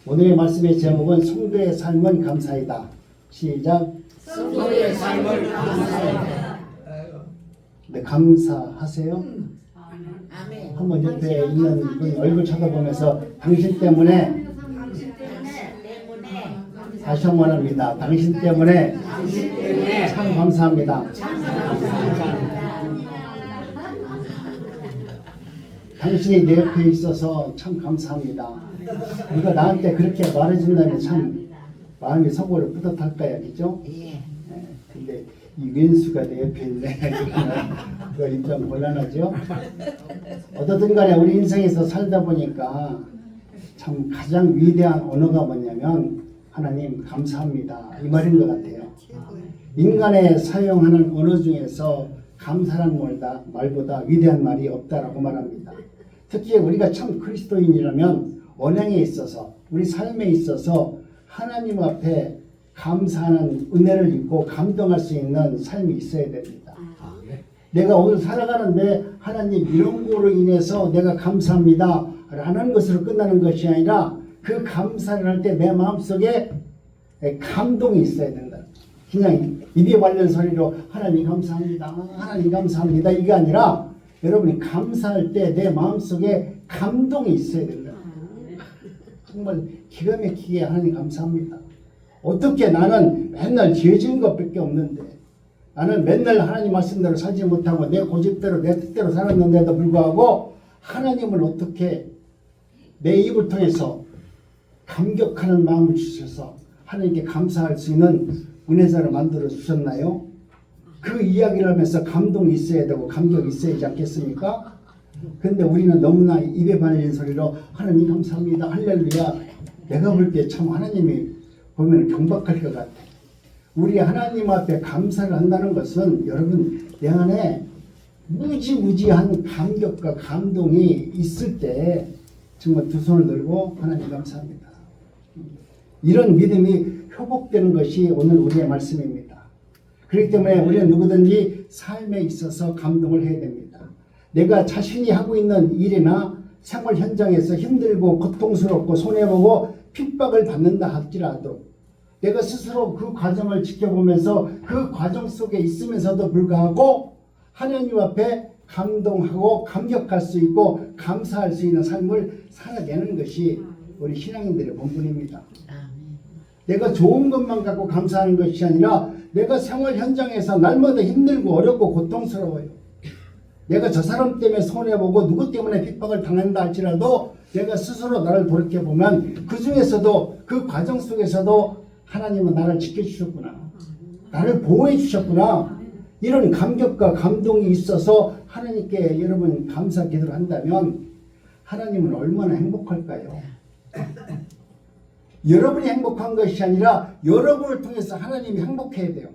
오늘의 말씀의 제목은 성도의 삶은 감사이다. 시작. 성도의 삶을 감사합니다. 네, 감사하세요? 아멘. 한번 옆에 있는 분 얼굴 쳐다보면서 당신 때문에 당신 때문에 다시 한번 합니다. 당신 때문에 참 감사합니다. 당신이 내 옆에 있어서 참 감사합니다. 누가 나한테 그렇게 말해준다면 참 마음이 속으로 뿌듯할 거야, 그죠? 예. 근데 이 왼수가 내 옆에 있네. 그거 좀 곤란하죠? 어떻든 간에 우리 인생에서 살다 보니까 참 가장 위대한 언어가 뭐냐면 하나님 감사합니다. 이 말인 것 같아요. 인간의 사용하는 언어 중에서 감사란 말보다 위대한 말이 없다라고 말합니다. 특히 우리가 참 그리스도인이라면 언행에 있어서 우리 삶에 있어서 하나님 앞에 감사하는 은혜를 입고 감동할 수 있는 삶이 있어야 됩니다. 내가 오늘 살아가는데 하나님 이런 거로 인해서 내가 감사합니다 라는 것으로 끝나는 것이 아니라 그 감사를 할 때 내 마음속에 감동이 있어야 된다. 그냥 입에 관련 소리로 하나님 감사합니다, 하나님 감사합니다 이게 아니라 여러분이 감사할 때 내 마음속에 감동이 있어야 된다. 정말 기가 막히게 하나님 감사합니다. 어떻게 나는 맨날 죄진 것밖에 없는데 나는 맨날 하나님 말씀대로 살지 못하고 내 고집대로 내 뜻대로 살았는데도 불구하고 하나님을 어떻게 내 입을 통해서 감격하는 마음을 주셔서 하나님께 감사할 수 있는 은혜자를 만들어 주셨나요? 그 이야기를 하면서 감동이 있어야 되고 감격이 있어야 하지 않겠습니까? 그런데 우리는 너무나 입에 발린 소리로 하나님 감사합니다, 할렐루야. 내가 볼 때 참 하나님이 보면 경박할 것 같아. 우리 하나님 앞에 감사를 한다는 것은 여러분 내 안에 무지무지한 감격과 감동이 있을 때 정말 두 손을 들고 하나님 감사합니다. 이런 믿음이 회복되는 것이 오늘 우리의 말씀입니다. 그렇기 때문에 우리는 누구든지 삶에 있어서 감동을 해야 됩니다. 내가 자신이 하고 있는 일이나 생활 현장에서 힘들고 고통스럽고 손해보고 핍박을 받는다 할지라도 내가 스스로 그 과정을 지켜보면서 그 과정 속에 있으면서도 불구하고 하나님 앞에 감동하고 감격할 수 있고 감사할 수 있는 삶을 살아내는 것이 우리 신앙인들의 본분입니다. 내가 좋은 것만 갖고 감사하는 것이 아니라 내가 생활 현장에서 날마다 힘들고 어렵고 고통스러워요. 내가 저 사람 때문에 손해보고 누구 때문에 핍박을 당한다 할지라도 내가 스스로 나를 돌이켜보면 그 중에서도 그 과정 속에서도 하나님은 나를 지켜주셨구나, 나를 보호해 주셨구나, 이런 감격과 감동이 있어서 하나님께 여러분 감사 기도를 한다면 하나님은 얼마나 행복할까요? 여러분이 행복한 것이 아니라 여러분을 통해서 하나님이 행복해야 돼요.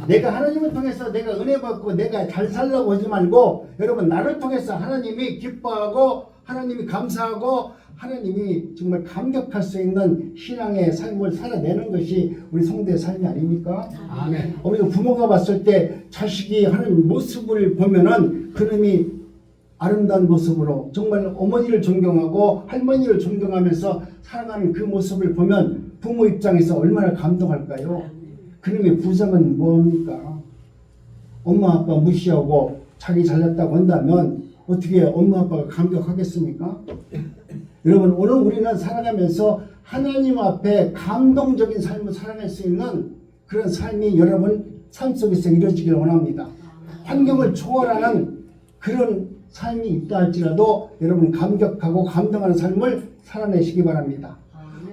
내가 하나님을 통해서 내가 은혜 받고 내가 잘 살려고 하지 말고 여러분 나를 통해서 하나님이 기뻐하고 하나님이 감사하고 하나님이 정말 감격할 수 있는 신앙의 삶을 살아내는 것이 우리 성도의 삶이 아닙니까? 아멘. 우리가 부모가 봤을 때 자식이 하는 모습을 보면은 그놈이 아름다운 모습으로 정말 어머니를 존경하고 할머니를 존경하면서 살아가는 그 모습을 보면 부모 입장에서 얼마나 감동할까요? 그놈의 부정은 뭡니까? 엄마 아빠 무시하고 자기 잘났다고 한다면 어떻게 엄마 아빠가 감격하겠습니까? 여러분 오늘 우리는 살아가면서 하나님 앞에 감동적인 삶을 살아낼 수 있는 그런 삶이 여러분 삶 속에서 이루어지기를 원합니다. 환경을 초월하는 그런 삶이 있다 할지라도 여러분 감격하고 감동하는 삶을 살아내시기 바랍니다.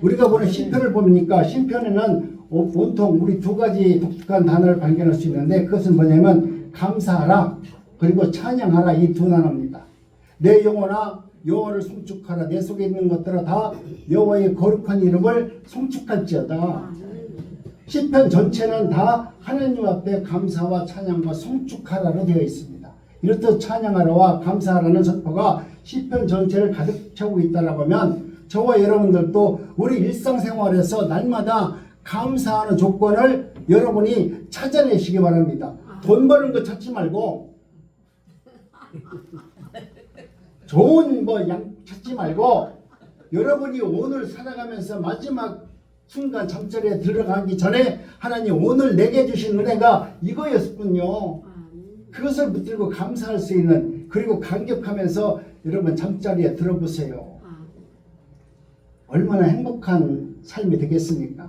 우리가 보는 시편을 보니까 시편에는 온통 우리 두 가지 독특한 단어를 발견할 수 있는데 그것은 뭐냐면 감사하라 그리고 찬양하라, 이 두 단어입니다. 내 영혼아 여호와를 송축하라, 내 속에 있는 것들아 다 여호와의 거룩한 이름을 송축할지어다. 시편 전체는 다 하나님 앞에 감사와 찬양과 송축하라로 되어 있습니다. 이렇듯 찬양하라와 감사하라는 선포가 시편 전체를 가득 채우고 있다라고 하면 저와 여러분들도 우리 일상생활에서 날마다 감사하는 조건을 여러분이 찾아내시기 바랍니다. 돈 버는 거 찾지 말고 좋은 양 찾지 말고 여러분이 오늘 살아가면서 마지막 순간 잠자리에 들어가기 전에 하나님 오늘 내게 주신 은혜가 이거였군요. 그것을 붙들고 감사할 수 있는, 그리고 감격하면서 여러분 잠자리에 들어보세요. 얼마나 행복한 삶이 되겠습니까?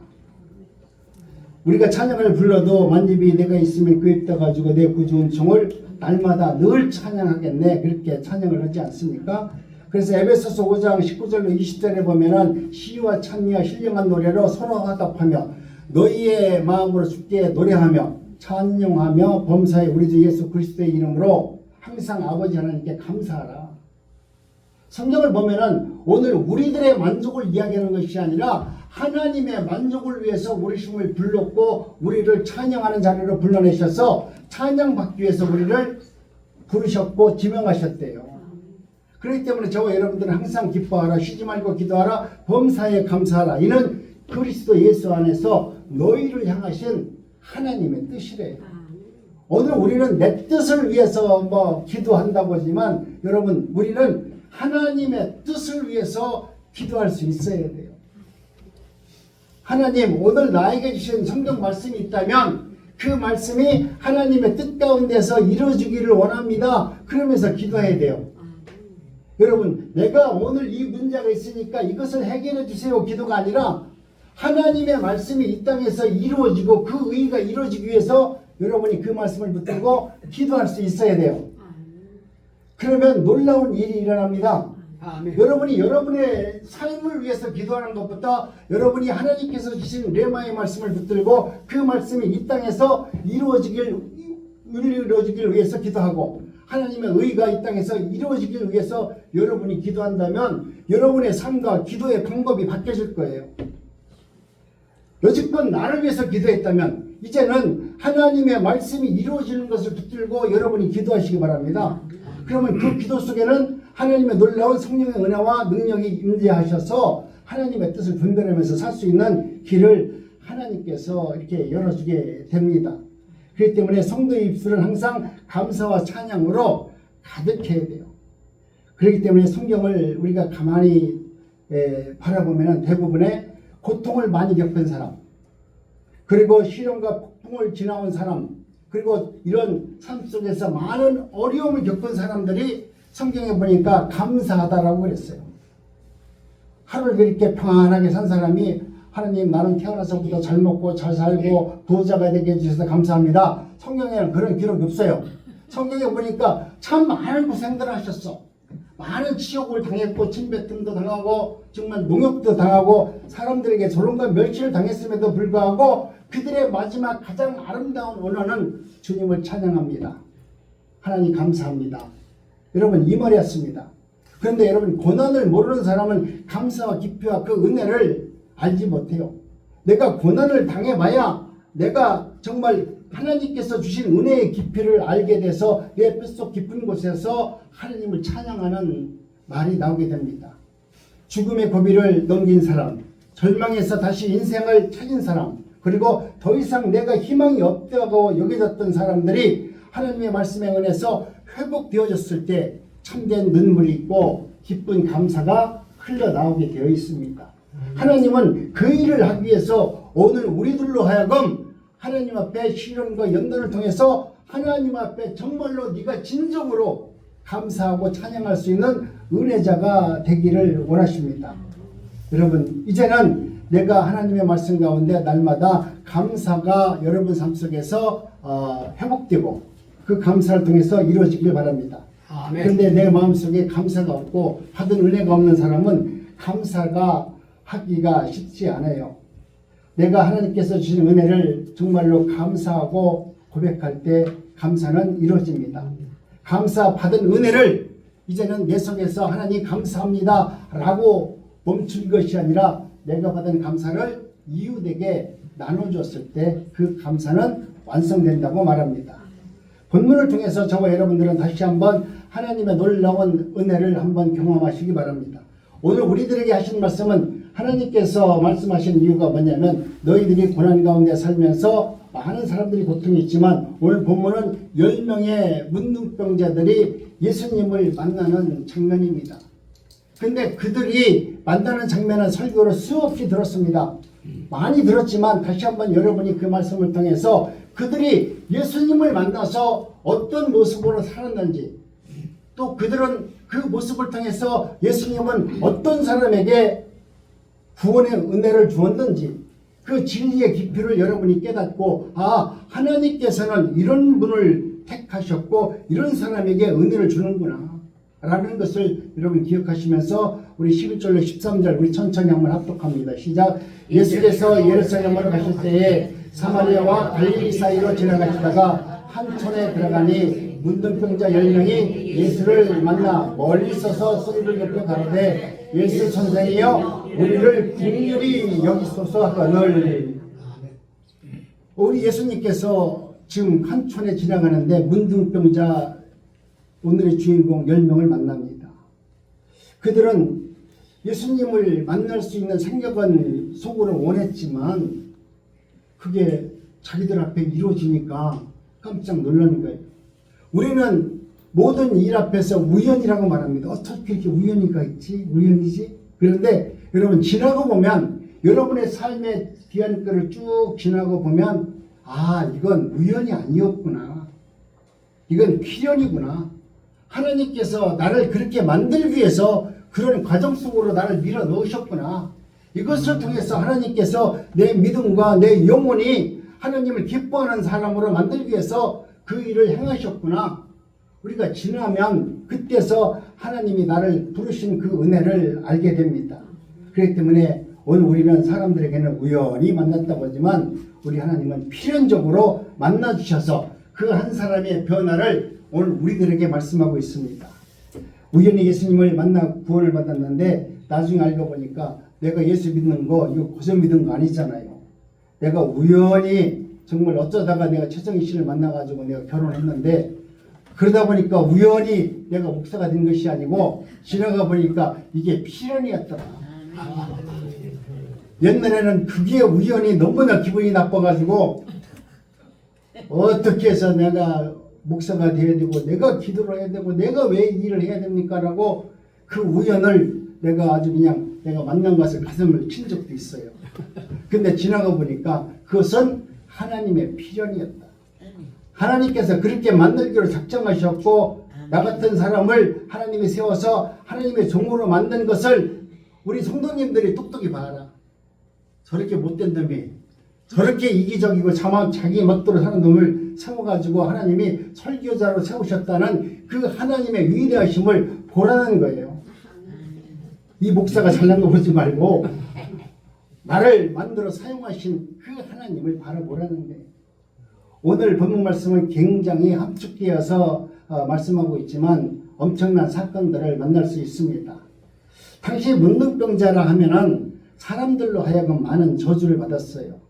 우리가 찬양을 불러도 만집이 내가 있으면 그 입다 가지고 내 구주 은총을 날마다 늘 찬양하겠네, 그렇게 찬양을 하지 않습니까? 그래서 에베소서 5장 19절로 20절에 보면은 시와 찬미와 신령한 노래로 서로 화답하며 너희의 마음으로 주께 노래하며 찬양하며 범사에 우리 주 예수 그리스도의 이름으로 항상 아버지 하나님께 감사하라. 성경을 보면은 오늘 우리들의 만족을 이야기하는 것이 아니라 하나님의 만족을 위해서 우리 힘을 불렀고 우리를 찬양하는 자리로 불러내셔서 찬양받기 위해서 우리를 부르셨고 지명하셨대요. 그렇기 때문에 저와 여러분들은 항상 기뻐하라, 쉬지 말고 기도하라, 범사에 감사하라. 이는 그리스도 예수 안에서 너희를 향하신 하나님의 뜻이래요. 오늘 우리는 내 뜻을 위해서 기도한다고 하지만 여러분, 우리는 하나님의 뜻을 위해서 기도할 수 있어야 돼요. 하나님, 오늘 나에게 주신 성경 말씀이 있다면 그 말씀이 하나님의 뜻 가운데서 이루어지기를 원합니다. 그러면서 기도해야 돼요. 여러분, 내가 오늘 이 문제가 있으니까 이것을 해결해 주세요 기도가 아니라 하나님의 말씀이 이 땅에서 이루어지고 그 의가 이루어지기 위해서 여러분이 그 말씀을 붙들고 기도할 수 있어야 돼요. 그러면 놀라운 일이 일어납니다. 아멘. 여러분이 여러분의 삶을 위해서 기도하는 것보다 여러분이 하나님께서 주신 레마의 말씀을 붙들고 그 말씀이 이 땅에서 이루어지길 위해서 기도하고 하나님의 의가 이 땅에서 이루어지길 위해서 여러분이 기도한다면 여러분의 삶과 기도의 방법이 바뀌어질 거예요. 여지껏 나를 위해서 기도했다면 이제는 하나님의 말씀이 이루어지는 것을 붙들고 여러분이 기도하시기 바랍니다. 그러면 그 기도 속에는 하나님의 놀라운 성령의 은혜와 능력이 임재하셔서 하나님의 뜻을 분별하면서 살 수 있는 길을 하나님께서 이렇게 열어주게 됩니다. 그렇기 때문에 성도의 입술은 항상 감사와 찬양으로 가득해야 돼요. 그렇기 때문에 성경을 우리가 가만히 바라보면 대부분의 고통을 많이 겪은 사람, 그리고 시련과 폭풍을 지나온 사람, 그리고 이런 삶 속에서 많은 어려움을 겪은 사람들이 성경에 보니까 감사하다라고 그랬어요. 하루를 그렇게 평안하게 산 사람이 하나님, 나는 태어나서부터 잘 먹고 잘 살고 부자가 되게 해주셔서 감사합니다. 성경에는 그런 기록이 없어요. 성경에 보니까 참 많은 고생들을 하셨어. 많은 치욕을 당했고 침뱉음도 당하고 정말 농욕도 당하고 사람들에게 조롱과 멸시를 당했음에도 불구하고 그들의 마지막 가장 아름다운 언어는 주님을 찬양합니다. 하나님 감사합니다. 여러분, 이 말이었습니다. 그런데 여러분, 고난을 모르는 사람은 감사와 깊이와 그 은혜를 알지 못해요. 내가 고난을 당해봐야 내가 정말 하나님께서 주신 은혜의 깊이를 알게 돼서 내 뼛속 깊은 곳에서 하나님을 찬양하는 말이 나오게 됩니다. 죽음의 고비를 넘긴 사람, 절망에서 다시 인생을 찾은 사람, 그리고 더 이상 내가 희망이 없다고 여겨졌던 사람들이 하나님의 말씀에 의해서 회복되어졌을 때 참된 눈물이 있고 기쁜 감사가 흘러나오게 되어 있습니다. 하나님은 그 일을 하기 위해서 오늘 우리들로 하여금 하나님 앞에 시련과 연단을 통해서 하나님 앞에 정말로 네가 진정으로 감사하고 찬양할 수 있는 은혜자가 되기를 원하십니다. 여러분, 이제는 내가 하나님의 말씀 가운데 날마다 감사가 여러분 삶 속에서 회복되고 그 감사를 통해서 이루어지길 바랍니다. 그런데 내 마음속에 감사가 없고 받은 은혜가 없는 사람은 감사가 하기가 쉽지 않아요. 내가 하나님께서 주신 은혜를 정말로 감사하고 고백할 때 감사는 이루어집니다. 감사 받은 은혜를 이제는 내 속에서 하나님 감사합니다 라고 멈춘 것이 아니라 내가 받은 감사를 이웃에게 나눠줬을 때 그 감사는 완성된다고 말합니다. 본문을 통해서 저와 여러분들은 다시 한번 하나님의 놀라운 은혜를 한번 경험하시기 바랍니다. 오늘 우리들에게 하신 말씀은 하나님께서 말씀하신 이유가 뭐냐면 너희들이 고난 가운데 살면서 많은 사람들이 고통이 있지만 오늘 본문은 10명의 문둥병자들이 예수님을 만나는 장면입니다. 근데 그들이 만나는 장면은 설교를 수없이 들었습니다. 많이 들었지만 다시 한번 여러분이 그 말씀을 통해서 그들이 예수님을 만나서 어떤 모습으로 살았는지, 또 그들은 그 모습을 통해서 예수님은 어떤 사람에게 구원의 은혜를 주었는지, 그 진리의 깊이를 여러분이 깨닫고, 아, 하나님께서는 이런 분을 택하셨고 이런 사람에게 은혜를 주는구나 라는 것을 여러분 기억하시면서 우리 11절로 13절 우리 천천히 한번 합독합니다. 시작. 예수께서 예루살렘으로 가실 때에 사마리아와 갈릴리 사이로 지나가시다가 한 촌에 들어가니 문둥병자 10명이 예수를 만나 멀리 서서 소리를 높여 가로되 예수 선생이여 우리를 긍휼히 여기소서 하거늘. 우리 예수님께서 지금 한 촌에 지나가는데 문둥병자 오늘의 주인공 10명을 만납니다. 그들은 예수님을 만날 수 있는 생각은 속으로 원했지만 그게 자기들 앞에 이루어지니까 깜짝 놀라는 거예요. 우리는 모든 일 앞에서 우연이라고 말합니다. 어떻게 이렇게 우연이가 있지? 우연이지? 그런데 여러분 지나고 보면 여러분의 삶의 뒤안길을 쭉 지나고 보면 아, 이건 우연이 아니었구나. 이건 필연이구나. 하나님께서 나를 그렇게 만들기 위해서 그런 과정 속으로 나를 밀어 넣으셨구나. 이것을 통해서 하나님께서 내 믿음과 내 영혼이 하나님을 기뻐하는 사람으로 만들기 위해서 그 일을 행하셨구나. 우리가 지나면 그때서 하나님이 나를 부르신 그 은혜를 알게 됩니다. 그렇기 때문에 오늘 우리는 사람들에게는 우연히 만났다고 하지만 우리 하나님은 필연적으로 만나주셔서 그 한 사람의 변화를 오늘 우리들에게 말씀하고 있습니다. 우연히 예수님을 만나 구원을 받았는데 나중에 알고 보니까 내가 예수 믿는 거 이거 고생 믿은 거 아니잖아요. 내가 우연히 정말 어쩌다가 내가 최정희 씨를 만나가지고 내가 결혼했는데 그러다 보니까 우연히 내가 목사가 된 것이 아니고 지나가 보니까 이게 필연이었더라. 옛날에는 그게 우연히 너무나 기분이 나빠가지고 어떻게 해서 내가 목사가 되어야 되고 내가 기도를 해야 되고 내가 왜 일을 해야 됩니까? 라고 그 우연을 내가 아주 그냥 내가 만난 것을 가슴을 친 적도 있어요. 근데 지나가 보니까 그것은 하나님의 필연이었다. 하나님께서 그렇게 만들기로 작정하셨고 나 같은 사람을 하나님이 세워서 하나님의 종으로 만든 것을 우리 성도님들이 똑똑히 봐라. 저렇게 못된 놈이 저렇게 이기적이고 자기 멋대로 사는 놈을 세워가지고 하나님이 설교자로 세우셨다는 그 하나님의 위대하심을 보라는 거예요. 이 목사가 잘난 거 보지 말고 나를 만들어 사용하신 그 하나님을 바라보라는 거예요. 오늘 본문 말씀은 굉장히 함축되어서 말씀하고 있지만 엄청난 사건들을 만날 수 있습니다. 당시 문둥병자라 하면은 사람들로 하여금 많은 저주를 받았어요.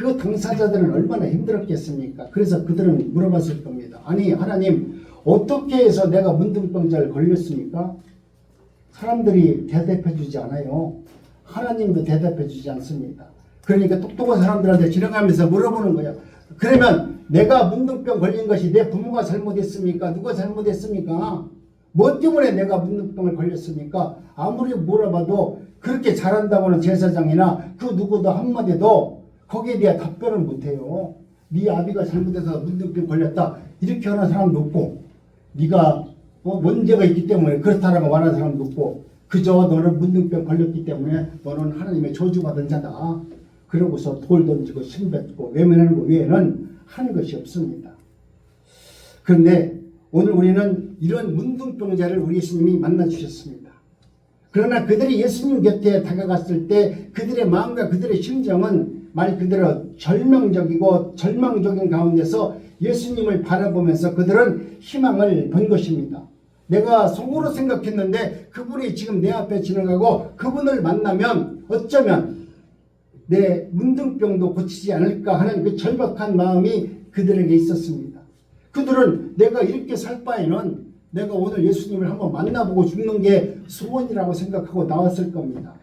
그 당사자들은 얼마나 힘들었겠습니까? 그래서 그들은 물어봤을 겁니다. 아니 하나님 어떻게 해서 내가 문둥병자를 걸렸습니까? 사람들이 대답해 주지 않아요. 하나님도 대답해 주지 않습니다. 그러니까 똑똑한 사람들한테 지나가면서 물어보는 거예요. 그러면 내가 문둥병 걸린 것이 내 부모가 잘못했습니까? 누가 잘못했습니까? 뭐 때문에 내가 문둥병을 걸렸습니까? 아무리 물어봐도 그렇게 잘한다고는 제사장이나 그 누구도 한마디도 거기에 대해 답변을 못해요. 네 아비가 잘못해서 문둥병 걸렸다 이렇게 하는 사람도 없고 네가 문제가 있기 때문에 그렇다라고 말하는 사람도 없고 그저 너는 문둥병 걸렸기 때문에 너는 하나님의 저주받은 자다. 그러고서 돌 던지고 침 뱉고 외면하는 것 외에는 하는 것이 없습니다. 그런데 오늘 우리는 이런 문둥병자를 우리 예수님이 만나주셨습니다. 그러나 그들이 예수님 곁에 다가갔을 때 그들의 마음과 그들의 심정은 말 그대로 절망적이고 절망적인 가운데서 예수님을 바라보면서 그들은 희망을 본 것입니다. 내가 속으로 생각했는데 그분이 지금 내 앞에 지나가고 그분을 만나면 어쩌면 내 문둥병도 고치지 않을까 하는 그 절박한 마음이 그들에게 있었습니다. 그들은 내가 이렇게 살 바에는 내가 오늘 예수님을 한번 만나보고 죽는 게 소원이라고 생각하고 나왔을 겁니다.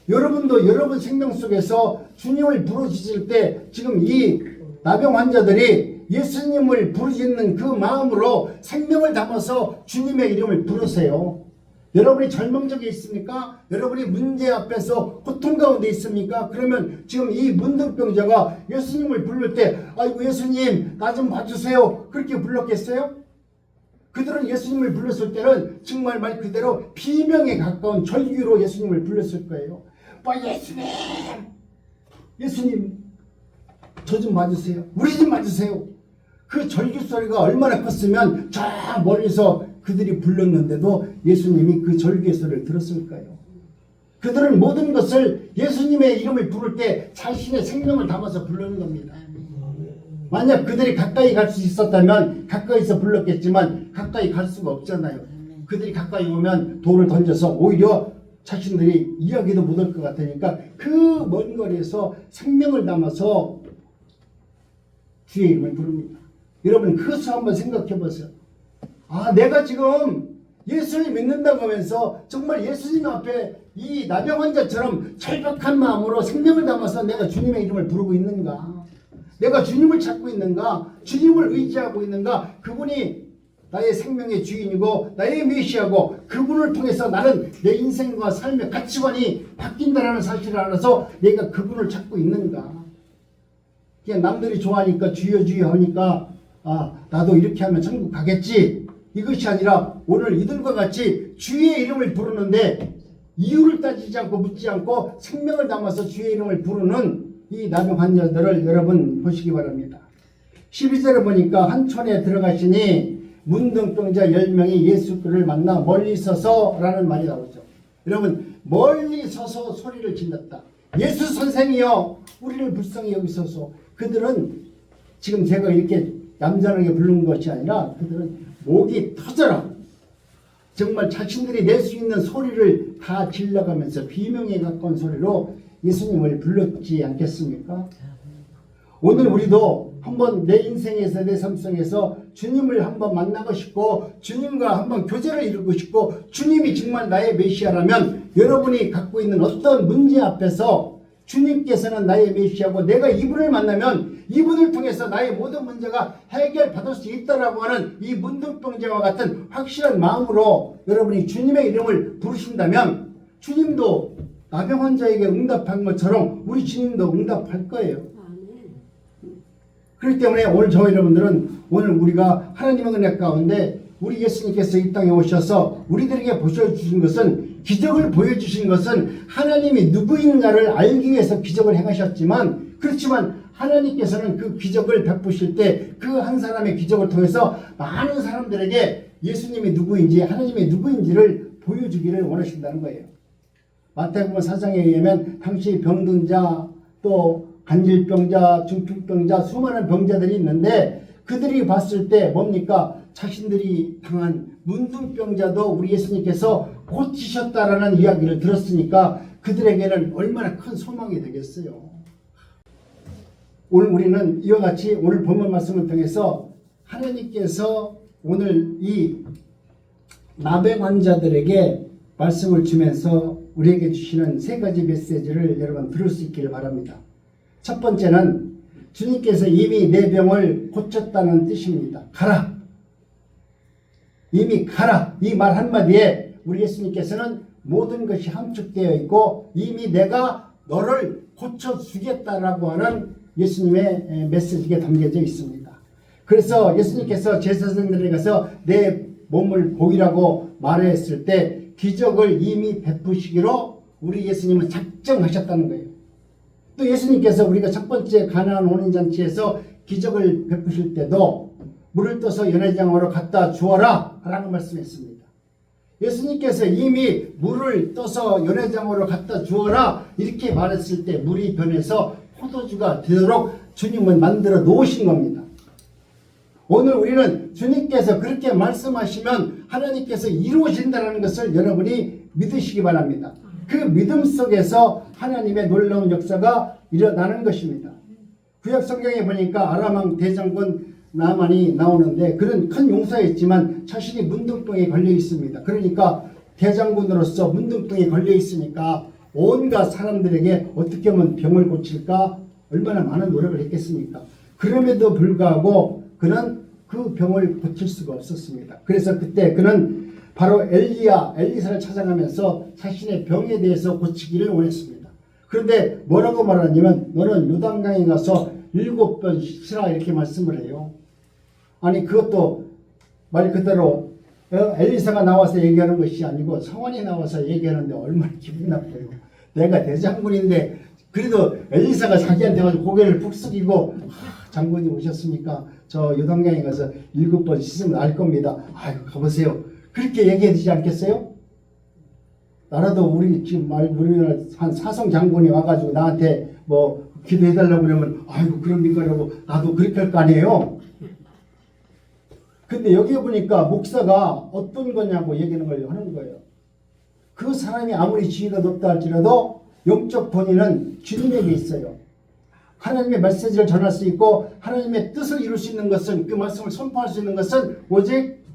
여러분도 여러분 생명 속에서 주님을 부르짖을 때 지금 이 나병 환자들이 예수님을 부르짖는 그 마음으로 생명을 담아서 주님의 이름을 부르세요. 여러분이 절망적에 있습니까? 여러분이 문제 앞에서 고통 가운데 있습니까? 그러면 지금 이 문둥병자가 예수님을 부를 때 아이고 예수님 나 좀 봐주세요 그렇게 불렀겠어요? 그들은 예수님을 불렀을 때는 정말 말 그대로 비명에 가까운 절규로 예수님을 불렀을 거예요. 예수님 저 좀 봐주세요. 우리 좀 봐주세요. 그 절규 소리가 얼마나 컸으면 저 멀리서 그들이 불렀는데도 예수님이 그 절규의 소리를 들었을까요? 그들은 모든 것을 예수님의 이름을 부를 때 자신의 생명을 담아서 부르는 겁니다. 만약 그들이 가까이 갈 수 있었다면 가까이서 불렀겠지만 가까이 갈 수가 없잖아요. 그들이 가까이 오면 돌을 던져서 오히려 자신들이 이야기도 못할 것 같으니까 그 먼 거리에서 생명을 담아서 주의 이름을 부릅니다. 여러분 그것을 한번 생각해 보세요. 아 내가 지금 예수를 믿는다고 하면서 정말 예수님 앞에 이 나병 환자처럼 절박한 마음으로 생명을 담아서 내가 주님의 이름을 부르고 있는가? 내가 주님을 찾고 있는가? 주님을 의지하고 있는가? 그분이 나의 생명의 주인이고 나의 메시아고 그분을 통해서 나는 내 인생과 삶의 가치관이 바뀐다라는 사실을 알아서 내가 그분을 찾고 있는가? 그냥 남들이 좋아하니까 주여 주여 하니까 아 나도 이렇게 하면 천국 가겠지 이것이 아니라 오늘 이들과 같이 주의 이름을 부르는데 이유를 따지지 않고 묻지 않고 생명을 담아서 주의 이름을 부르는 이 나병 환자들을 여러분 보시기 바랍니다. 12절에 보니까 한 촌에 들어가시니 문둥병자 10명이 예수를 만나 멀리 서서 라는 말이 나오죠. 여러분 멀리 서서 소리를 질렀다. 예수 선생이여 우리를 불쌍히 여기소서. 그들은 지금 제가 이렇게 얌전하게 부르는 것이 아니라 그들은 목이 터져라. 정말 자신들이 낼 수 있는 소리를 다 질러가면서 비명에 가까운 소리로 예수님을 불렀지 않겠습니까? 오늘 우리도 한번 내 인생에서 내 삶속에서 주님을 한번 만나고 싶고 주님과 한번 교제를 이루고 싶고 주님이 정말 나의 메시아라면 여러분이 갖고 있는 어떤 문제 앞에서 주님께서는 나의 메시아고 내가 이분을 만나면 이분을 통해서 나의 모든 문제가 해결받을 수 있다라고 하는 이 문둥병자와 같은 확실한 마음으로 여러분이 주님의 이름을 부르신다면 주님도 나병 환자에게 응답한 것처럼 우리 주님도 응답할 거예요. 그렇기 때문에 오늘 저와 여러분들은 오늘 우리가 하나님의 은혜 가운데 우리 예수님께서 이 땅에 오셔서 우리들에게 보여주신 것은 기적을 보여주신 것은 하나님이 누구인가를 알기 위해서 기적을 행하셨지만 그렇지만 하나님께서는 그 기적을 베푸실 때 그 한 사람의 기적을 통해서 많은 사람들에게 예수님이 누구인지 하나님이 누구인지를 보여주기를 원하신다는 거예요. 마태복음 4장에 의하면 당시 병든 자 또 간질병자 중풍병자 수많은 병자들이 있는데 그들이 봤을 때 뭡니까? 자신들이 당한 문둥병자도 우리 예수님께서 고치셨다라는 이야기를 들었으니까 그들에게는 얼마나 큰 소망이 되겠어요. 오늘 우리는 이와 같이 오늘 본문 말씀을 통해서 하나님께서 오늘 이 나병 환자들에게 말씀을 주면서 우리에게 주시는 세 가지 메시지를 여러분 들을 수 있기를 바랍니다. 첫 번째는 주님께서 이미 내 병을 고쳤다는 뜻입니다. 가라. 이미 가라. 이 말 한마디에 우리 예수님께서는 모든 것이 함축되어 있고 이미 내가 너를 고쳐주겠다라고 하는 예수님의 메시지가 담겨져 있습니다. 그래서 예수님께서 제사장들에게 가서 내 몸을 보이라고 말했을 때 기적을 이미 베푸시기로 우리 예수님은 작정하셨다는 거예요. 또 예수님께서 우리가 첫 번째 가나안 혼인잔치에서 기적을 베푸실 때도 물을 떠서 연회장으로 갖다 주어라 라고 말씀했습니다. 예수님께서 이미 물을 떠서 연회장으로 갖다 주어라 이렇게 말했을 때 물이 변해서 포도주가 되도록 주님은 만들어 놓으신 겁니다. 오늘 우리는 주님께서 그렇게 말씀하시면 하나님께서 이루어진다는 것을 여러분이 믿으시기 바랍니다. 그 믿음 속에서 하나님의 놀라운 역사가 일어나는 것입니다. 구약 성경에 보니까 아람왕 대장군 나만이 나오는데 그는 큰 용사였지만 자신이 문둥병에 걸려 있습니다. 그러니까 대장군으로서 문둥병에 걸려 있으니까 온갖 사람들에게 어떻게 하면 병을 고칠까 얼마나 많은 노력을 했겠습니까? 그럼에도 불구하고 그는 그 병을 고칠 수가 없었습니다. 그래서 그때 그는 바로 엘리사를 찾아가면서 자신의 병에 대해서 고치기를 원했습니다. 그런데 뭐라고 말하냐면 너는 요단강에 가서 7번 씻으라 이렇게 말씀을 해요. 아니 그것도 말 그대로 엘리사가 나와서 얘기하는 것이 아니고 성원이 나와서 얘기하는데 얼마나 기분 나빠요. 내가 대장군인데 그래도 엘리사가 자기한테 가서 고개를 푹 숙이고 장군님 오셨습니까? 저 요단강에 가서 7번 씻으면 알 겁니다. 아유 가보세요. 그렇게 얘기해 주지 않겠어요? 나라도 우리 지금 우리나라 한 사성 장군이 와가지고 나한테 뭐 기도해달라고 그러면 아이고 그럽니까라고 나도 그렇게 할 거 아니에요. 근데 여기 보니까 목사가 어떤 거냐고 얘기하는 걸 하는 거예요. 그 사람이 아무리 지위가 높다 할지라도 영적 본인은 주님에게 있어요. 하나님의 메시지를 전할 수 있고 하나님의 뜻을 이룰 수 있는 것은 그 말씀을 선포할 수 있는 것은 오직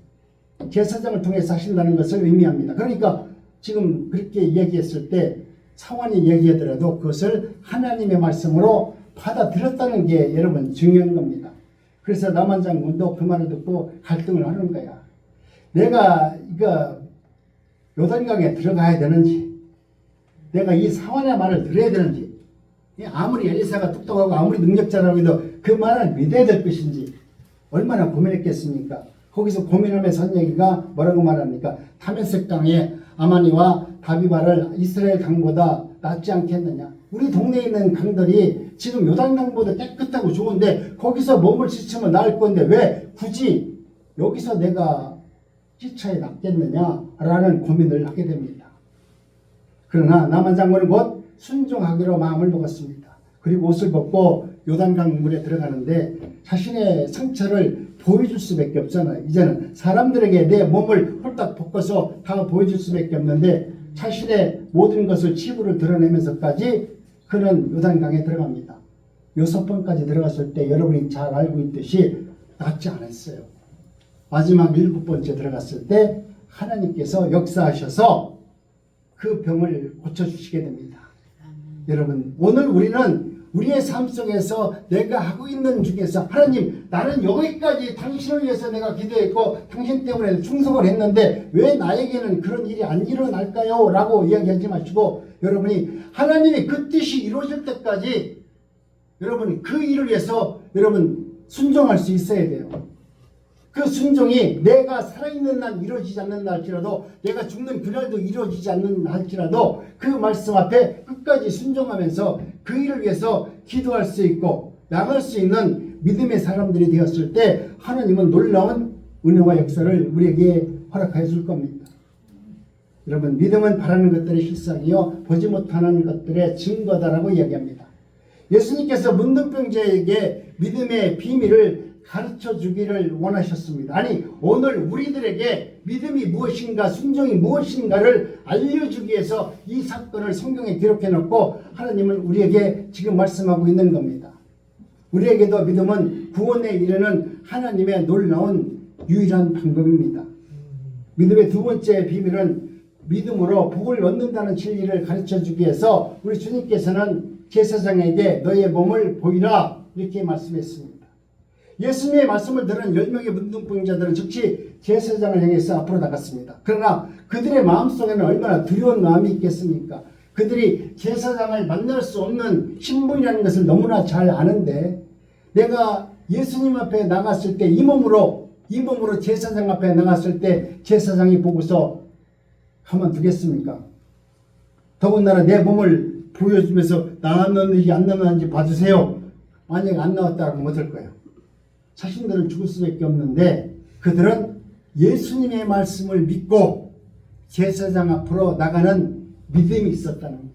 제사장을 통해서 하신다는 것을 의미합니다. 그러니까 지금 그렇게 이야기했을 때 상황이 얘기하더라도 그것을 하나님의 말씀으로 받아들였다는 게 여러분 중요한 겁니다. 그래서 남한 장군도 그 말을 듣고 갈등을 하는 거야. 내가 이거 요단강에 들어가야 되는지, 내가 이 사원의 말을 들어야 되는지, 아무리 엘리사가 똑똑하고 아무리 능력자라고 해도 그 말을 믿어야 될 것인지 얼마나 고민했겠습니까? 거기서 고민하면서 한 얘기가 뭐라고 말합니까? 다메섹 강에 아마니와 다비바를 이스라엘 강보다 낫지 않겠느냐? 우리 동네에 있는 강들이 지금 요단강보다 깨끗하고 좋은데 거기서 몸을 씻으면 나을 건데 왜 굳이 여기서 내가 씻어야 낫겠느냐라는 고민을 하게 됩니다. 그러나 남한 장군은 곧 순종하기로 마음을 먹었습니다. 그리고 옷을 벗고 요단강 물에 들어가는데 자신의 상처를 보여줄 수밖에 없잖아요. 이제는 사람들에게 내 몸을 홀딱 벗겨서 다 보여줄 수밖에 없는데 자신의 모든 것을 치부를 드러내면서까지 그는 요단강에 들어갑니다. 6번까지 들어갔을 때 여러분이 잘 알고 있듯이 낫지 않았어요. 마지막 7번째 들어갔을 때 하나님께서 역사하셔서 그 병을 고쳐주시게 됩니다. 여러분 오늘 우리는 우리의 삶 속에서 내가 하고 있는 중에서 하나님 나는 여기까지 당신을 위해서 내가 기도했고 당신 때문에 충성을 했는데 왜 나에게는 그런 일이 안 일어날까요? 라고 이야기하지 마시고 여러분이 하나님의 그 뜻이 이루어질 때까지 여러분 그 일을 위해서 여러분 순종할 수 있어야 돼요. 그 순종이 내가 살아있는 날 이루어지지 않는다 할지라도 내가 죽는 그날도 이루어지지 않는다 할지라도 그 말씀 앞에 끝까지 순종하면서 그 일을 위해서 기도할 수 있고 나갈 수 있는 믿음의 사람들이 되었을 때 하나님은 놀라운 은혜와 역사를 우리에게 허락해 줄 겁니다. 여러분 믿음은 바라는 것들의 실상이요 보지 못하는 것들의 증거다라고 이야기합니다. 예수님께서 문둥병자에게 믿음의 비밀을 가르쳐 주기를 원하셨습니다. 아니 오늘 우리들에게 믿음이 무엇인가 순종이 무엇인가를 알려주기 위해서 이 사건을 성경에 기록해 놓고 하나님은 우리에게 지금 말씀하고 있는 겁니다. 우리에게도 믿음은 구원에 이르는 하나님의 놀라운 유일한 방법입니다. 믿음의 두 번째 비밀은 믿음으로 복을 얻는다는 진리를 가르쳐 주기 위해서 우리 주님께서는 제사장에게 너의 몸을 보이라 이렇게 말씀했습니다. 예수님의 말씀을 들은 10명의 문둥병자들은 즉시 제사장을 향해서 앞으로 나갔습니다. 그러나 그들의 마음속에는 얼마나 두려운 마음이 있겠습니까? 그들이 제사장을 만날 수 없는 신분이라는 것을 너무나 잘 아는데 내가 예수님 앞에 나갔을 때 이 몸으로 제사장 앞에 나갔을 때 제사장이 보고서 가만두겠습니까? 더군다나 내 몸을 보여주면서 나왔는지 안 나왔는지 봐주세요. 만약 안 나왔다고 못할 거예요. 자신들은 죽을 수밖에 없는데 그들은 예수님의 말씀을 믿고 제사장 앞으로 나가는 믿음이 있었다는 거예요.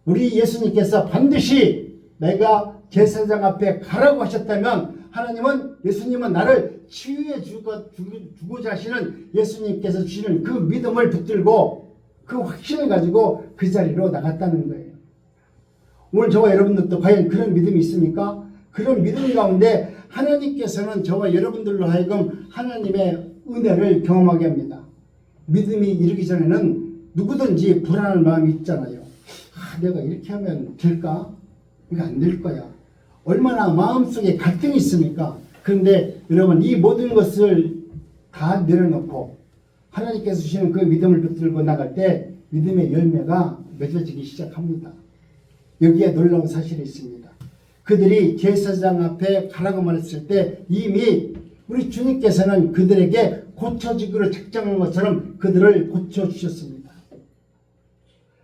우리 예수님께서 반드시 내가 제사장 앞에 가라고 하셨다면 하나님은 예수님은 나를 치유해 주고자 하시는 예수님께서 주시는 그 믿음을 붙들고 그 확신을 가지고 그 자리로 나갔다는 거예요. 오늘 저와 여러분들도 과연 그런 믿음이 있습니까? 그런 믿음 가운데 하나님께서는 저와 여러분들로 하여금 하나님의 은혜를 경험하게 합니다. 믿음이 이르기 전에는 누구든지 불안한 마음이 있잖아요. 내가 이렇게 하면 될까? 이거 안 될 거야. 얼마나 마음속에 갈등이 있습니까? 그런데 여러분 이 모든 것을 다 내려놓고 하나님께서 주시는 그 믿음을 붙들고 나갈 때 믿음의 열매가 맺어지기 시작합니다. 여기에 놀라운 사실이 있습니다. 그들이 제사장 앞에 가라고 말했을 때 이미 우리 주님께서는 그들에게 고쳐지기로 작정한 것처럼 그들을 고쳐주셨습니다.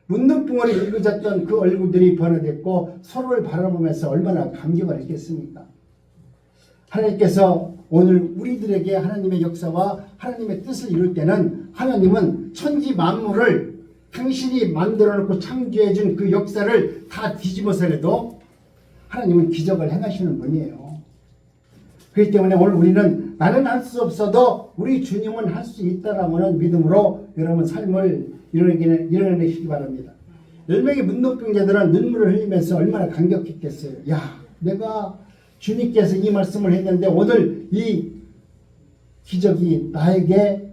문둥병으로 일그졌던 그 얼굴들이 변화됐고 서로를 바라보면서 얼마나 감격을 했겠습니까? 하나님께서 오늘 우리들에게 하나님의 역사와 하나님의 뜻을 이룰 때는 하나님은 천지 만물을 당신이 만들어 놓고 창조해 준 그 역사를 다 뒤집어서라도 하나님은 기적을 행하시는 분이에요. 그렇기 때문에 오늘 우리는 나는 할 수 없어도 우리 주님은 할 수 있다라는 믿음으로 여러분 삶을 이뤄내시기 바랍니다. 10명의 문둥병자들은 눈물을 흘리면서 얼마나 감격했겠어요. 야, 내가 주님께서 이 말씀을 했는데 오늘 이 기적이 나에게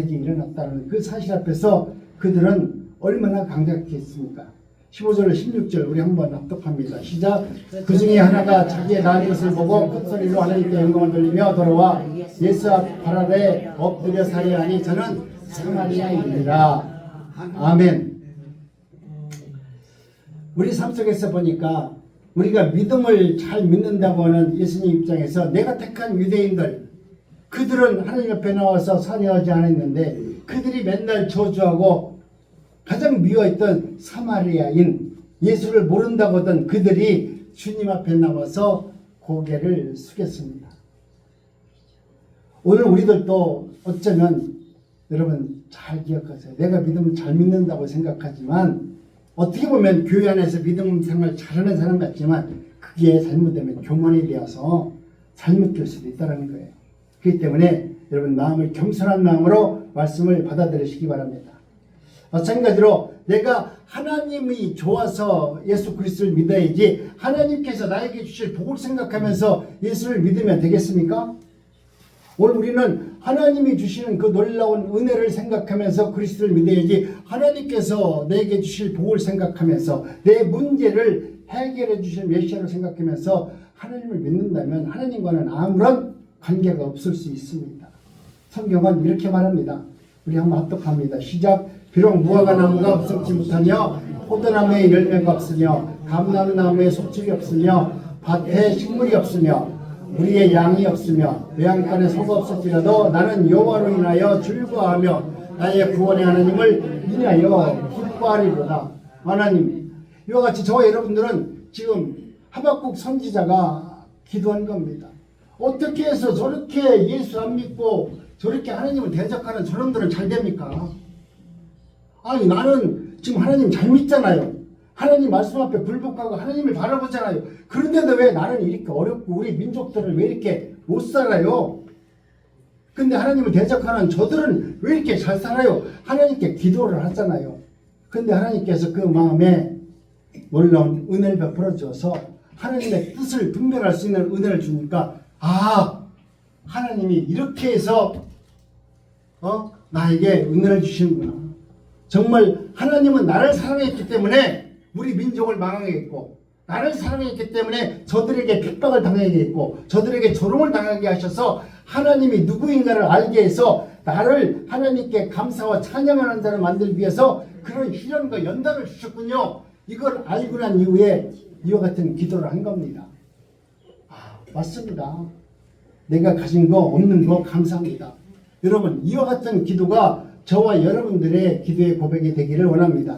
일어났다는 그 사실 앞에서 그들은 얼마나 감격했습니까? 15절 16절 우리 한번 납독합니다. 시작. 그 중에 하나가 자기의 나은 것을 보고 큰 소리로 하나님께 영광을 돌리며 돌아와 예수 앞 발 아래 엎드려 살해하니 저는 사마리아인이라. 아멘. 우리 삶 속에서 보니까 우리가 믿음을 잘 믿는다고 하는 예수님 입장에서 내가 택한 유대인들 그들은 하나님 앞에 나와서 살해하지 않았는데 그들이 맨날 저주하고 가장 미워했던 사마리아인 예수를 모른다고 하던 그들이 주님 앞에 나와서 고개를 숙였습니다. 오늘 우리들도 어쩌면 여러분 잘 기억하세요. 내가 믿음을 잘 믿는다고 생각하지만 어떻게 보면 교회 안에서 믿음 생활 잘하는 사람 같지만 그게 잘못되면 교만이 되어서 잘못될 수도 있다는 거예요. 그렇기 때문에 여러분 마음을 겸손한 마음으로 말씀을 받아들이시기 바랍니다. 마찬가지로 내가 하나님이 좋아서 예수 그리스도를 믿어야지 하나님께서 나에게 주실 복을 생각하면서 예수를 믿으면 되겠습니까? 오늘 우리는 하나님이 주시는 그 놀라운 은혜를 생각하면서 그리스도를 믿어야지 하나님께서 내게 주실 복을 생각하면서 내 문제를 해결해 주실 메시아를 생각하면서 하나님을 믿는다면 하나님과는 아무런 관계가 없을 수 있습니다. 성경은 이렇게 말합니다. 우리 한번 합독합니다. 시작. 비록 무화과 나무가 없지 못하며 포도나무에 열매가 없으며 감람나무에 속집이 없으며 밭에 식물이 없으며 우리의 양이 없으며 외양간에 소가 없을지라도 나는 여호와로 인하여 즐거워하며 나의 구원의 하나님을 인하여 기뻐하리로다. 하나님, 이와 같이 저와 여러분들은 지금 하박국 선지자가 기도한 겁니다. 어떻게 해서 저렇게 예수 안 믿고 저렇게 하나님을 대적하는 저놈들은 잘 됩니까? 아니 나는 지금 하나님 잘 믿잖아요. 하나님 말씀 앞에 굴복하고 하나님을 바라보잖아요. 그런데도 왜 나는 이렇게 어렵고 우리 민족들은 왜 이렇게 못 살아요? 근데 하나님을 대적하는 저들은 왜 이렇게 잘 살아요? 하나님께 기도를 하잖아요. 근데 하나님께서 그 마음에 놀라운 은혜를 베풀어 주어서 하나님의 뜻을 분별할 수 있는 은혜를 주니까 하나님이 이렇게 해서 나에게 은혜를 주시는구나. 정말 하나님은 나를 사랑했기 때문에 우리 민족을 망하겠고 나를 사랑했기 때문에 저들에게 핍박을 당하겠고 저들에게 조롱을 당하게 하셔서 하나님이 누구인가를 알게 해서 나를 하나님께 감사와 찬양하는 자를 만들기 위해서 그런 희련과 연단을 주셨군요. 이걸 알고 난 이후에 이와 같은 기도를 한 겁니다. 맞습니다. 내가 가진 거 없는 거 감사합니다. 여러분 이와 같은 기도가 저와 여러분들의 기도의 고백이 되기를 원합니다.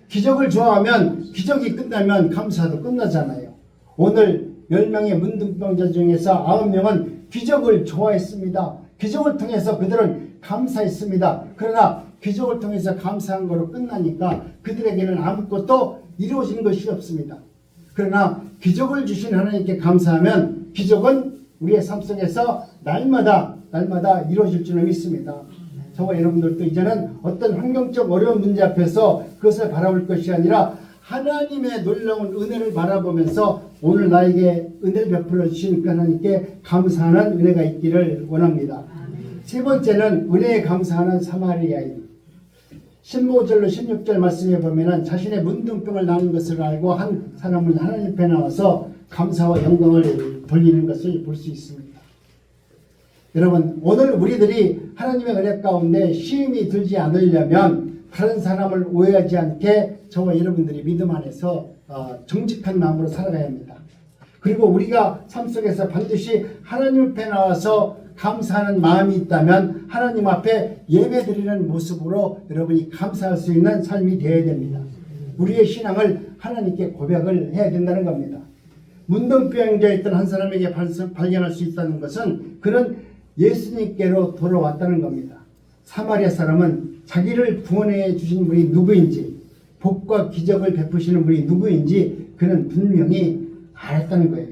기적을 좋아하면 기적이 끝나면 감사도 끝나잖아요. 오늘 10명의 문둥병자 중에서 9명은 기적을 좋아했습니다. 기적을 통해서 그들은 감사했습니다. 그러나 기적을 통해서 감사한 거로 끝나니까 그들에게는 아무것도 이루어진 것이 없습니다. 그러나 기적을 주신 하나님께 감사하면 기적은 우리의 삶 속에서 날마다 이루어질 줄을 믿습니다. 저와 여러분들도 이제는 어떤 환경적 어려운 문제 앞에서 그것을 바라볼 것이 아니라 하나님의 놀라운 은혜를 바라보면서 오늘 나에게 은혜를 베풀어 주신 그 하나님께 감사하는 은혜가 있기를 원합니다. 세 번째는 은혜에 감사하는 사마리아인. 15절로 16절 말씀에 보면은 자신의 문둥병을 나는 것을 알고 한 사람은 하나님 앞에 나와서 감사와 영광을 돌리는 것을 볼 수 있습니다. 여러분, 오늘 우리들이 하나님의 은혜 가운데 시험이 들지 않으려면 다른 사람을 오해하지 않게 저와 여러분들이 믿음 안에서 정직한 마음으로 살아가야 합니다. 그리고 우리가 삶 속에서 반드시 하나님 앞에 나와서 감사하는 마음이 있다면 하나님 앞에 예배드리는 모습으로 여러분이 감사할 수 있는 삶이 되어야 됩니다. 우리의 신앙을 하나님께 고백을 해야 된다는 겁니다. 문둥병자에 있던 한 사람에게 발견할 수 있다는 것은 그는 예수님께로 돌아왔다는 겁니다. 사마리아 사람은 자기를 구원해 주신 분이 누구인지, 복과 기적을 베푸시는 분이 누구인지 그는 분명히 알았다는 거예요.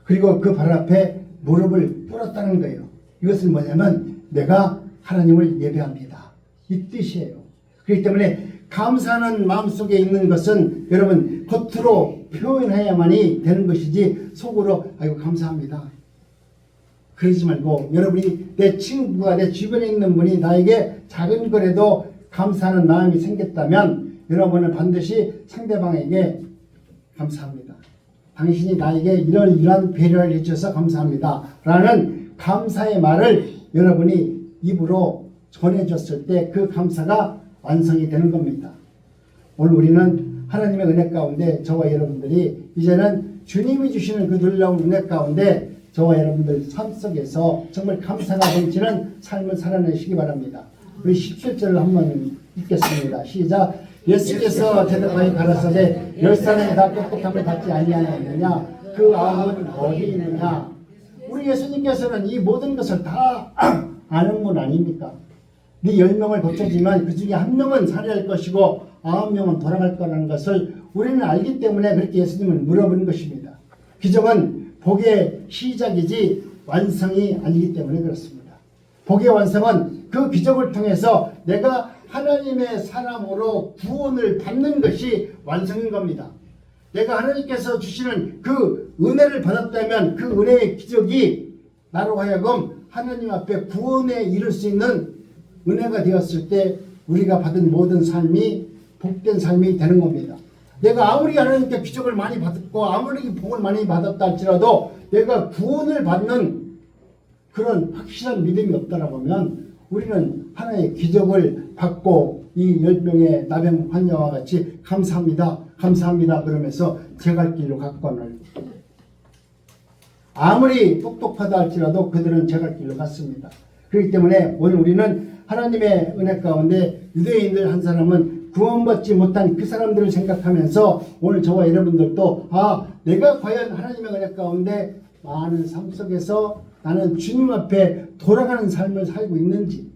그리고 그 발 앞에 무릎을 꿇었다는 거예요. 이것은 뭐냐면 내가 하나님을 예배합니다, 이 뜻이에요. 그렇기 때문에 감사하는 마음속에 있는 것은 여러분 겉으로 표현해야만이 되는 것이지 속으로 아이고 감사합니다 그러지 말고, 여러분이 내 친구가 내 주변에 있는 분이 나에게 작은 거라도 감사하는 마음이 생겼다면 여러분은 반드시 상대방에게 감사합니다, 당신이 나에게 이러한 배려를 해주셔서 감사합니다 라는 감사의 말을 여러분이 입으로 전해줬을 때 그 감사가 완성이 되는 겁니다. 오늘 우리는 하나님의 은혜 가운데 저와 여러분들이 이제는 주님이 주시는 그 놀라운 은혜 가운데 저와 여러분들 삶 속에서 정말 감사가 넘치는 삶을 살아내시기 바랍니다. 우리 17절을 한번 읽겠습니다. 시작. 예수께서 대답하여 가라사대 10사람이 다 똑똑함을 받지 아니하였느냐 그 아음은 어디 있느냐. 우리 예수님께서는 이 모든 것을 다 아는 분 아닙니까? 네 10명을 고쳐지만 그 중에 1명은 살해할 것이고 9명은 돌아갈 거라는 것을 우리는 알기 때문에 그렇게 예수님을 물어보는 것입니다. 기적은 복의 시작이지 완성이 아니기 때문에 그렇습니다. 복의 완성은 그 기적을 통해서 내가 하나님의 사람으로 구원을 받는 것이 완성인 겁니다. 내가 하나님께서 주시는 그 은혜를 받았다면 그 은혜의 기적이 나로 하여금 하나님 앞에 구원에 이를 수 있는 은혜가 되었을 때 우리가 받은 모든 삶이 복된 삶이 되는 겁니다. 내가 아무리 하나님께 기적을 많이 받았고 아무리 복을 많이 받았다 할지라도 내가 구원을 받는 그런 확실한 믿음이 없다라고 하면 우리는 하나의 기적을 받고 이 10명의 나병 환자와 같이 감사합니다, 감사합니다 그러면서 제 갈 길로 갔거늘 아무리 똑똑하다 할지라도 그들은 제 갈 길로 갔습니다. 그렇기 때문에 오늘 우리는 하나님의 은혜 가운데 유대인들 한 사람은 구원받지 못한 그 사람들을 생각하면서 오늘 저와 여러분들도 내가 과연 하나님의 은혜 가운데 많은 삶 속에서 나는 주님 앞에 돌아가는 삶을 살고 있는지,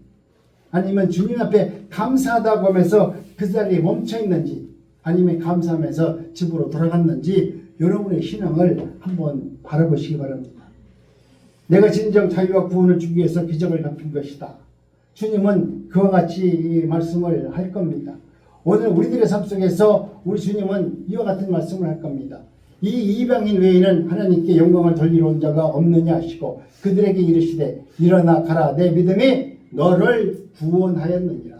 아니면 주님 앞에 감사하다고 하면서 그 자리에 멈춰 있는지, 아니면 감사하면서 집으로 돌아갔는지 여러분의 신앙을 한번 바라보시기 바랍니다. 내가 진정 자유와 구원을 주기 위해서 기적을 베푼 것이다. 주님은 그와 같이 이 말씀을 할 겁니다. 오늘 우리들의 삶 속에서 우리 주님은 이와 같은 말씀을 할 겁니다. 이 이방인 외에는 하나님께 영광을 돌리러 온 자가 없느냐 하시고 그들에게 이르시되 일어나 가라 내 믿음이 너를 구원하였느니라.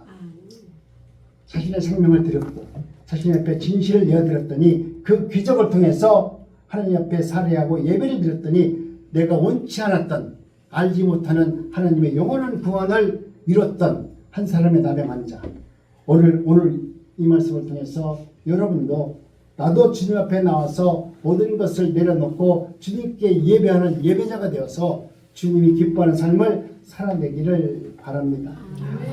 자신의 생명을 드렸고 자신 앞에 진실을 내어드렸더니 그 기적을 통해서 하나님 앞에 살해하고 예배를 드렸더니 내가 원치 않았던 알지 못하는 하나님의 영원한 구원을 이뤘던 한 사람의 나병 환자. 오늘 이 말씀을 통해서 여러분도 나도 주님 앞에 나와서 모든 것을 내려놓고 주님께 예배하는 예배자가 되어서 주님이 기뻐하는 삶을 살아내기를 바랍니다.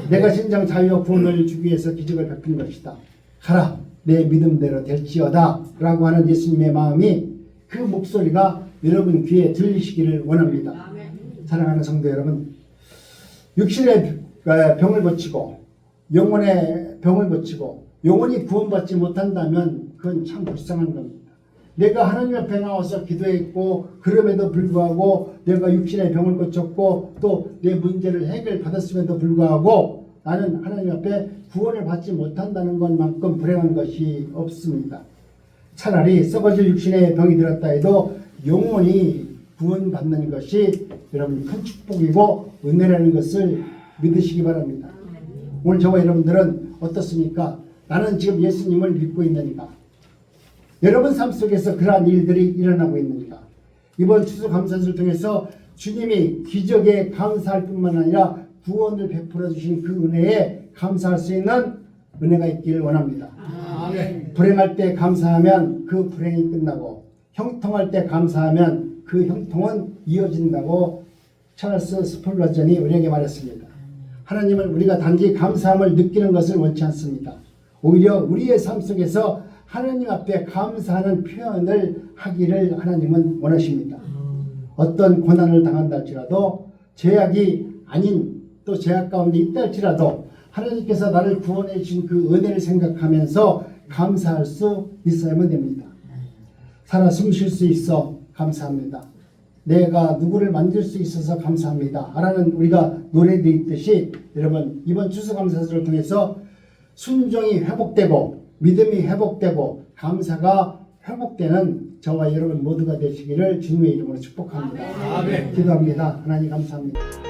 내가 진정 자유와 구원을 주기 위해서 기적을 베푼 것이다. 가라 내 믿음대로 될지어다 라고 하는 예수님의 마음이, 그 목소리가 여러분 귀에 들리시기를 원합니다. 사랑하는 성도 여러분, 육신의 병을 고치고 영혼의 병을 고치고 영혼이 구원받지 못한다면 그건 참 불쌍한 겁니다. 내가 하나님 앞에 나와서 기도했고 그럼에도 불구하고 내가 육신의 병을 고쳤고 또 내 문제를 해결받았음에도 불구하고 나는 하나님 앞에 구원을 받지 못한다는 것만큼 불행한 것이 없습니다. 차라리 썩어질 육신의 병이 들었다 해도 영혼이 구원받는 것이 여러분 큰 축복이고 은혜라는 것을 믿으시기 바랍니다. 오늘 저와 여러분들은 어떻습니까? 나는 지금 예수님을 믿고 있는가? 여러분 삶 속에서 그러한 일들이 일어나고 있는가? 이번 추수감사절을 통해서 주님이 기적에 감사할 뿐만 아니라 구원을 베풀어 주신 그 은혜에 감사할 수 있는 은혜가 있기를 원합니다. 불행할 때 감사하면 그 불행이 끝나고 형통할 때 감사하면 그 형통은 이어진다고 찰스 스펄전이 우리에게 말했습니다. 하나님은 우리가 단지 감사함을 느끼는 것을 원치 않습니다. 오히려 우리의 삶 속에서 하나님 앞에 감사하는 표현을 하기를 하나님은 원하십니다. 어떤 고난을 당한다 할지라도 죄악이 아닌 또 죄악 가운데 있다 할지라도 하나님께서 나를 구원해 주신 그 은혜를 생각하면서 감사할 수 있어야만 됩니다. 살아 숨 쉴 수 있어 감사합니다. 내가 누구를 만질 수 있어서 감사합니다. 라는 우리가 노래도 있듯이 여러분 이번 추수감사절을 통해서 순종이 회복되고 믿음이 회복되고 감사가 회복되는 저와 여러분 모두가 되시기를 주님의 이름으로 축복합니다. 기도합니다. 하나님 감사합니다.